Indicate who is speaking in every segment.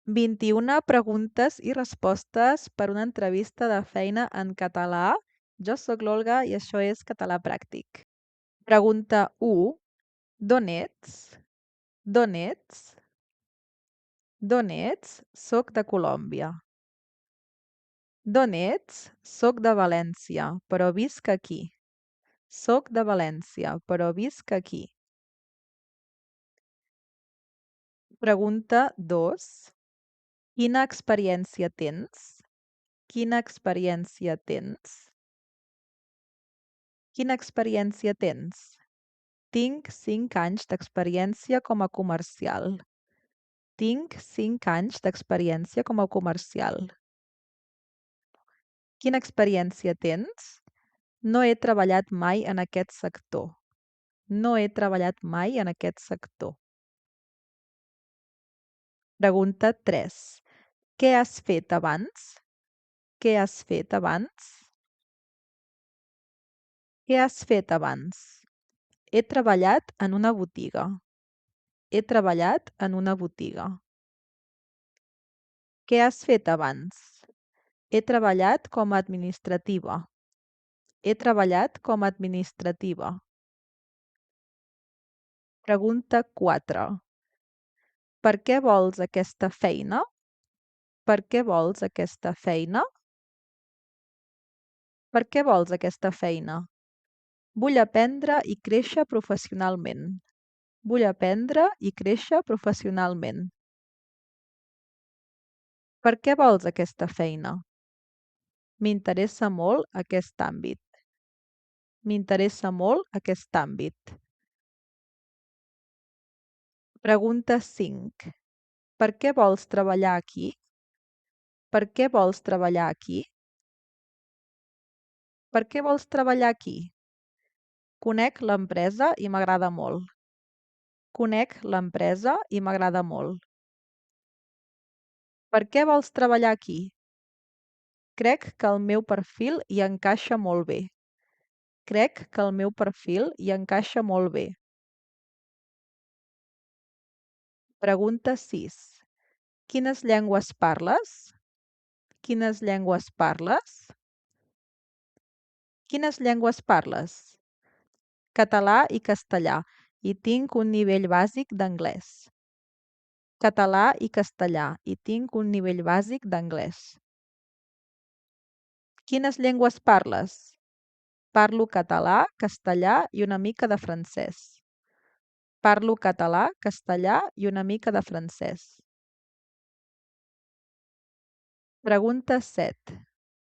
Speaker 1: 21 preguntes i respostes per una entrevista de feina en català. Jo sóc l'Olga i això és Català Pràctic. Pregunta 1. D'on ets? D'on ets? D'on ets? Soc de Colòmbia. D'on ets? Soc de València, però visc aquí. Soc de València, però visc aquí. Pregunta 2. Quina experiència tens? Quina experiència tens? Quina experiència tens? Tinc 5 anys d'experiència com a comercial. Tinc 5 anys d'experiència com a comercial. Quina experiència tens? No he treballat mai en aquest sector. No he treballat mai en aquest sector. Pregunta 3. Què has fet abans? Què has fet abans? Què has fet abans? He treballat en una botiga. He treballat en una botiga. Què has fet abans? He treballat com a administrativa. He treballat com a administrativa. Pregunta 4. Per què vols aquesta feina? Per què vols aquesta feina? Per què vols aquesta feina? Vull aprendre i créixer professionalment. Vull aprendre i créixer professionalment. Per què vols aquesta feina? M'interessa molt aquest àmbit. M'interessa molt aquest àmbit. Pregunta 5. Per què vols treballar aquí? Per què vols treballar aquí? Per què vols treballar aquí? Conec l'empresa i m'agrada molt. Conec l'empresa i m'agrada molt. Per què vols treballar aquí? Crec que el meu perfil hi encaixa molt bé. Crec que el meu perfil hi encaixa molt bé. Pregunta 6. Quines llengües parles? Quines llengües parles? Quines llengües parles? Català i castellà, i tinc un nivell bàsic d'anglès. Català i castellà, i tinc un nivell bàsic d'anglès. Quines llengües parles? Parlo català, castellà i una mica de francès. Parlo català, castellà i una mica de francès. Pregunta 7.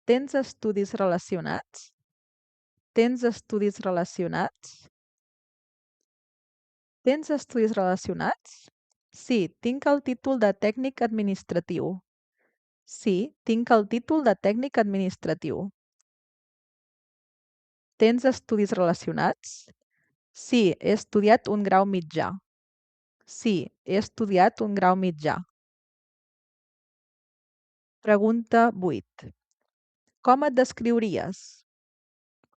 Speaker 1: Tens estudis relacionats? Tens estudis relacionats? Tens estudis relacionats? Sí, tinc el títol de tècnic administratiu. Sí, tinc el títol de tècnic administratiu. Tens estudis relacionats? Sí, he estudiat un grau mitjà. Sí, he estudiat un grau mitjà. Pregunta 8. Com et descriuries?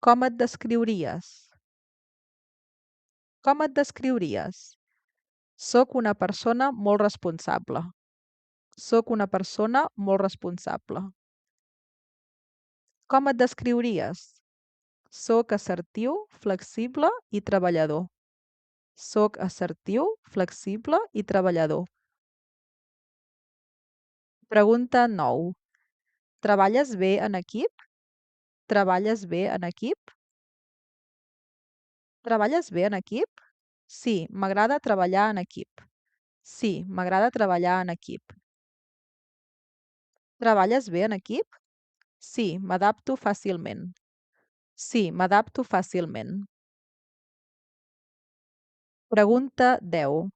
Speaker 1: Com et descriuries? Com et descriuries? Soc una persona molt responsable. Soc una persona molt responsable. Com et descriuries? Soc assertiu, flexible i treballador. Soc assertiu, flexible i treballador. Pregunta 9. Treballes bé en equip? Treballes bé en equip? Treballes bé en equip? Sí, m'agrada treballar en equip. Sí, m'agrada treballar en equip. Treballes bé en equip? Sí, m'adapto fàcilment. Sí, m'adapto fàcilment. Pregunta 10.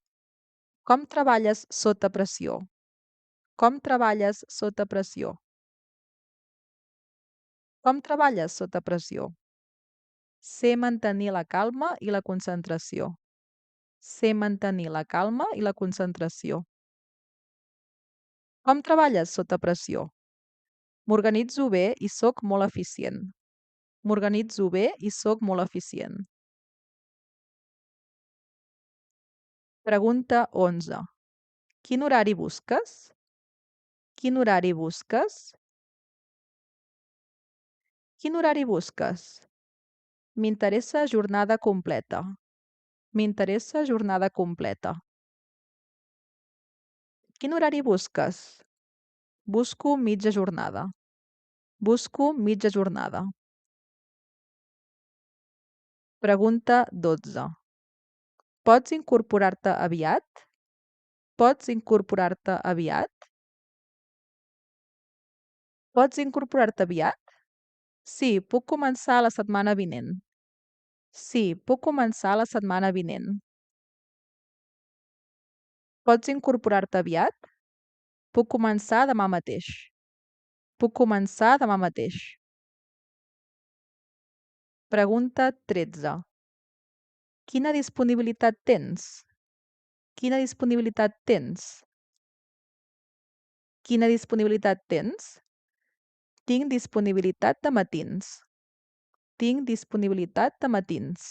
Speaker 1: Com treballes sota pressió? Com treballes sota pressió? Com treballes sota pressió? Sé mantenir la calma i la concentració. Sé mantenir la calma i la concentració. Com treballes sota pressió? M'organitzo bé i sóc molt eficient. M'organitzo bé i sóc molt eficient. Pregunta 11. Quin horari busques? Quin horari busques? Quin horari busques? M'interessa jornada completa. M'interessa jornada completa. Quin horari busques? Busco mitja jornada. Busco mitja jornada. Pregunta 12. Pots incorporar-te aviat? Pots incorporar-te aviat? Pots incorporar-te aviat? Sí, puc començar la setmana vinent. Sí, puc començar la setmana vinent. Pots incorporar-te aviat? Puc començar demà mateix. Puc començar demà mateix. Pregunta 13. Quina disponibilitat tens? Quina disponibilitat tens? Quina disponibilitat tens? Tinc disponibilitat de matins. Tinc disponibilitat de matins.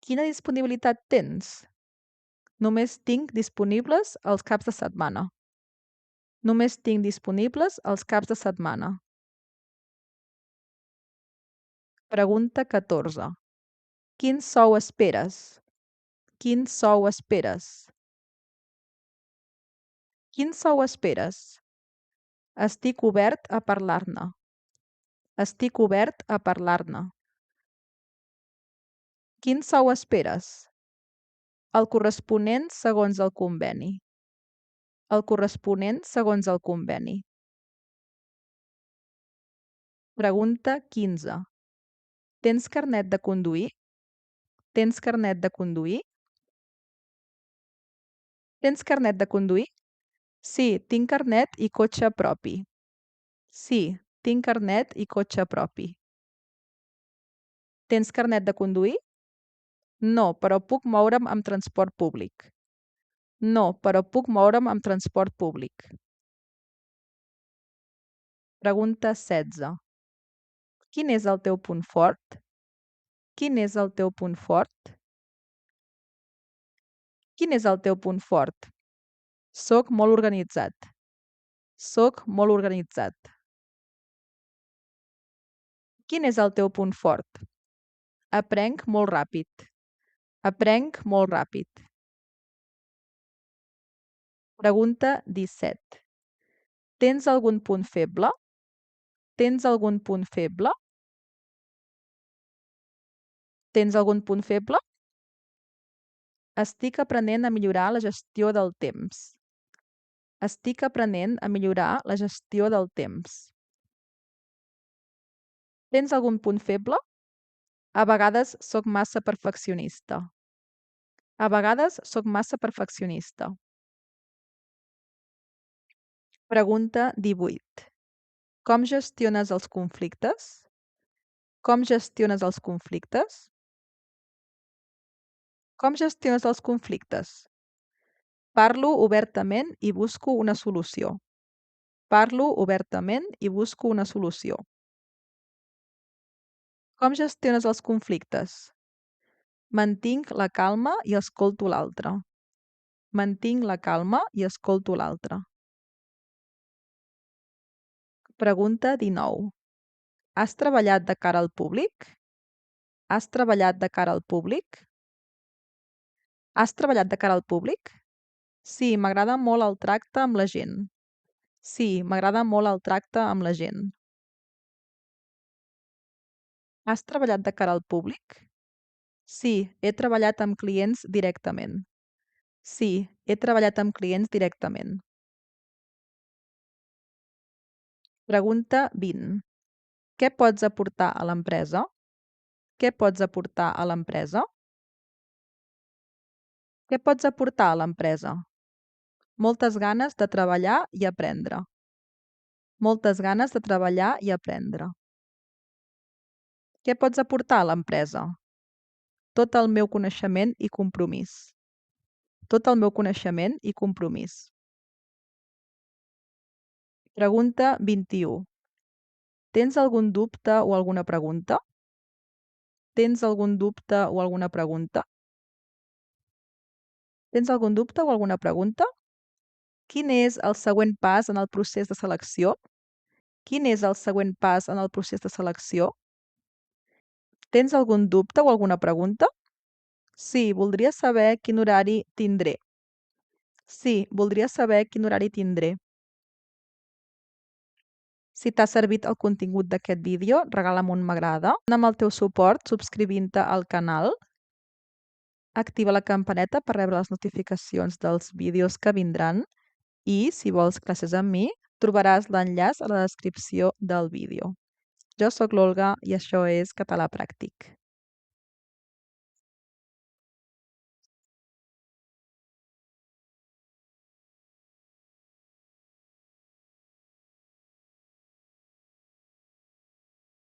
Speaker 1: Quina disponibilitat tens? Només tinc disponibles els caps de setmana. Només tinc disponibles els caps de setmana. Pregunta 14. Quin sou esperes? Quin sou esperes? Quin sou esperes? Estic obert a parlar-ne. Estic obert a parlar-ne. Quin sou esperes? El corresponent segons el conveni. El corresponent segons el conveni. Pregunta 15. Tens carnet de conduir? Tens carnet de conduir? Tens carnet de conduir? Sí, tinc carnet i cotxe propi. Sí, tinc carnet i cotxe propi. Tens carnet de conduir? No, però puc moure'm amb transport públic. No, però puc moure'm amb transport públic. Pregunta 16. Quin és el teu punt fort? Quin és el teu punt fort? Quin és el teu punt fort? Soc molt organitzat. Soc molt organitzat. Quin és el teu punt fort? Aprenc molt ràpid. Aprenc molt ràpid. Pregunta 17. Tens algun punt feble? Tens algun punt feble? Tens algun punt feble? Estic aprenent a millorar la gestió del temps. Estic aprenent a millorar la gestió del temps. Tens algun punt feble? A vegades sóc massa perfeccionista. A vegades sóc massa perfeccionista. Pregunta 18. Com gestiones els conflictes? Com gestiones els conflictes? Com gestiones els conflictes? Parlo obertament i busco una solució. Parlo obertament i busco una solució. Com gestiones els conflictes? Mantinc la calma i escolto l'altre. Mantinc la calma i escolto l'altre. Pregunta 19. Has treballat de cara al públic? Has treballat de cara al públic? Has treballat de cara al públic? Sí, m'agrada molt el tracte amb la gent. Sí, m'agrada molt el tracte amb la gent. Has treballat de cara al públic? Sí, he treballat amb clients directament. Sí, he treballat amb clients directament. Pregunta 20. Què pots aportar a l'empresa? Què pots aportar a l'empresa? Què pots aportar a l'empresa? Moltes ganes de treballar i aprendre. Moltes ganes de treballar i aprendre. Què pots aportar a l'empresa? Tot el meu coneixement i compromís. Tot el meu coneixement i compromís. Pregunta 21. Tens algun dubte o alguna pregunta? Tens algun dubte o alguna pregunta? Tens algun dubte o alguna pregunta? Quin és el següent pas en el procés de selecció? Quin és el següent pas en el procés de selecció? Tens algun dubte o alguna pregunta? Sí, voldria saber quin horari tindré. Sí, voldria saber quin horari tindré. Si t'ha servit el contingut d'aquest vídeo, regala'm un m'agrada. Dona'm el teu suport subscrivint-te al canal. Activa la campaneta per rebre les notificacions dels vídeos que vindran. I, si vols classes amb mi, trobaràs l'enllaç a la descripció del vídeo. Jo sóc l'Olga i això és Català Pràctic.